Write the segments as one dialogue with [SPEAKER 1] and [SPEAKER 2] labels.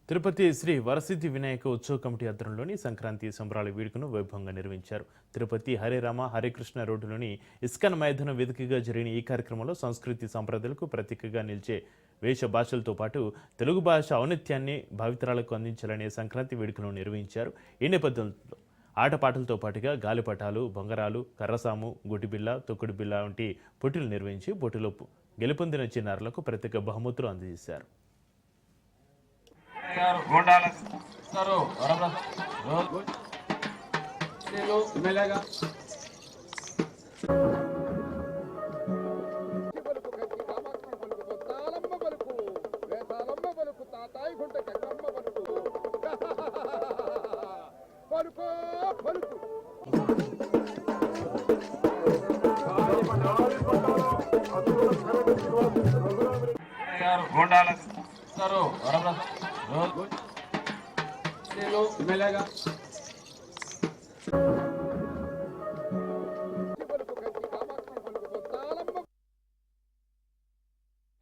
[SPEAKER 1] తిరుపతి శ్రీ వరసిద్ధి వినాయక ఉత్సవ కమిటీ ఆధ్వర్యంలోని సంక్రాంతి సంబరాల వేడుకను వైభవంగా నిర్వహించారు. తిరుపతి హరేరామ హరికృష్ణ రోడ్డులోని ఇస్కాన్ మైదానం వేదికగా జరిగిన ఈ కార్యక్రమంలో సంస్కృతి సంప్రదాయాలకు ప్రతీకగా నిలిచే వేష భాషలతో పాటు తెలుగు భాష ఔన్నత్యాన్ని భావితరాలకు అందించాలనే సంక్రాంతి వేడుకలను నిర్వహించారు. ఈ నేపథ్యంలో ఆటపాటలతో పాటుగా గాలిపటాలు, బొంగరాలు, కర్రసాము, గుడ్డిబిల్ల, తొక్కుడుబిల్ల వంటి పోటీలు నిర్వహించి పోటీలో గెలుపొందిన చిన్నారులకు ప్రత్యేక బహుమతులు అందజేశారు.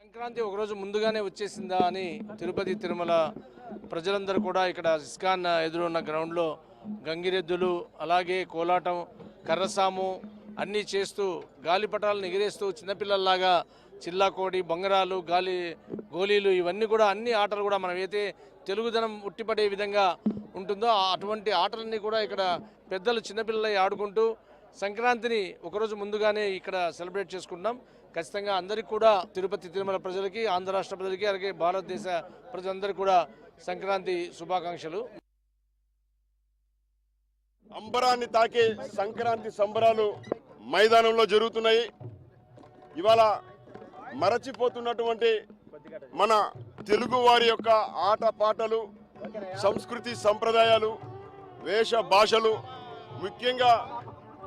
[SPEAKER 2] సంక్రాంతి ఒకరోజు ముందుగానే వచ్చేసిందా అని తిరుపతి తిరుమల ప్రజలందరూ కూడా ఇక్కడ ఇస్కాన్ ఎదురున్న గ్రౌండ్లో గంగిరెద్దులు, అలాగే కోలాటం, కర్రసాము అన్నీ చేస్తూ గాలిపటాలను ఎగిరేస్తూ చిన్నపిల్లల్లాగా చిల్లాకోడి, బొంగరాలు, గోళీలు ఇవన్నీ కూడా అన్ని ఆటలు కూడా మనం అయితే తెలుగుదనం ఉట్టిపడే విధంగా ఉంటుందో అటువంటి ఆటలన్నీ కూడా ఇక్కడ పెద్దలు చిన్నపిల్లలై ఆడుకుంటూ సంక్రాంతిని ఒకరోజు ముందుగానే ఇక్కడ సెలబ్రేట్ చేసుకుంటున్నాం. ఖచ్చితంగా అందరికీ కూడా తిరుపతి తిరుమల ప్రజలకి, ఆంధ్ర రాష్ట్ర ప్రజలకి, అలాగే భారతదేశ ప్రజలందరికీ కూడా సంక్రాంతి శుభాకాంక్షలు.
[SPEAKER 3] అంబరాన్ని తాకే సంక్రాంతి సంబరాలు మైదానంలో జరుగుతున్నాయి. ఇవాళ మరచిపోతున్నటువంటి మన తెలుగు వారి యొక్క ఆట పాటలు, సంస్కృతి సంప్రదాయాలు, వేష భాషలు, ముఖ్యంగా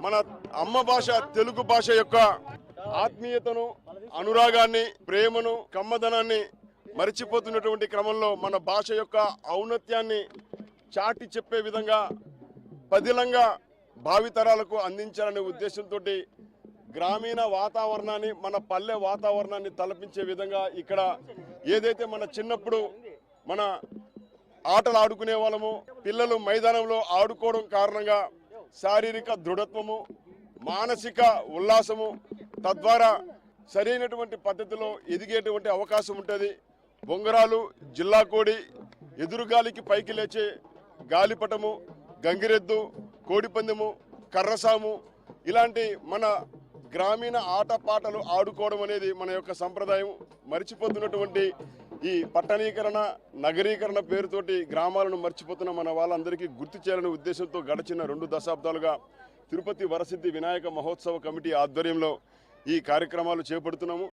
[SPEAKER 3] మన అమ్మ భాష తెలుగు భాష యొక్క ఆత్మీయతను, అనురాగాన్ని, ప్రేమను, కమ్మదనాన్ని మరిచిపోతున్నటువంటి క్రమంలో మన భాష యొక్క ఔన్నత్యాన్ని చాటి చెప్పే విధంగా పదిలంగా భావితరాలకు అందించాలనే ఉద్దేశంతో గ్రామీణ వాతావరణాన్ని, మన పల్లె వాతావరణాన్ని తలపించే విధంగా ఇక్కడ ఏదైతే మన చిన్నప్పుడు మన ఆటలు ఆడుకునే వాళ్ళము, పిల్లలు మైదానంలో ఆడుకోవడం కారణంగా శారీరక దృఢత్వము, మానసిక ఉల్లాసము, తద్వారా సరైనటువంటి పద్ధతిలో ఎదిగేటువంటి అవకాశం ఉంటుంది. బొంగరాలు, జిల్లా కోడి, ఎదురుగాలికి పైకి లేచే గాలిపటము, గంగిరెద్దు, కోడిపందెము, కర్రసాము ఇలాంటి మన గ్రామీణ ఆట పాటలు ఆడుకోవడం అనేది మన యొక్క సంప్రదాయం. మర్చిపోతున్నటువంటి ఈ పట్టణీకరణ, నగరీకరణ పేరుతోటి గ్రామాలను మర్చిపోతున్న మన వాళ్ళందరికీ గుర్తు చేయాలనే ఉద్దేశంతో గడిచిన 2 దశాబ్దాలుగా తిరుపతి వరసిద్ధి వినాయక మహోత్సవ కమిటీ ఆధ్వర్యంలో ఈ కార్యక్రమాలు చేపడుతున్నాము.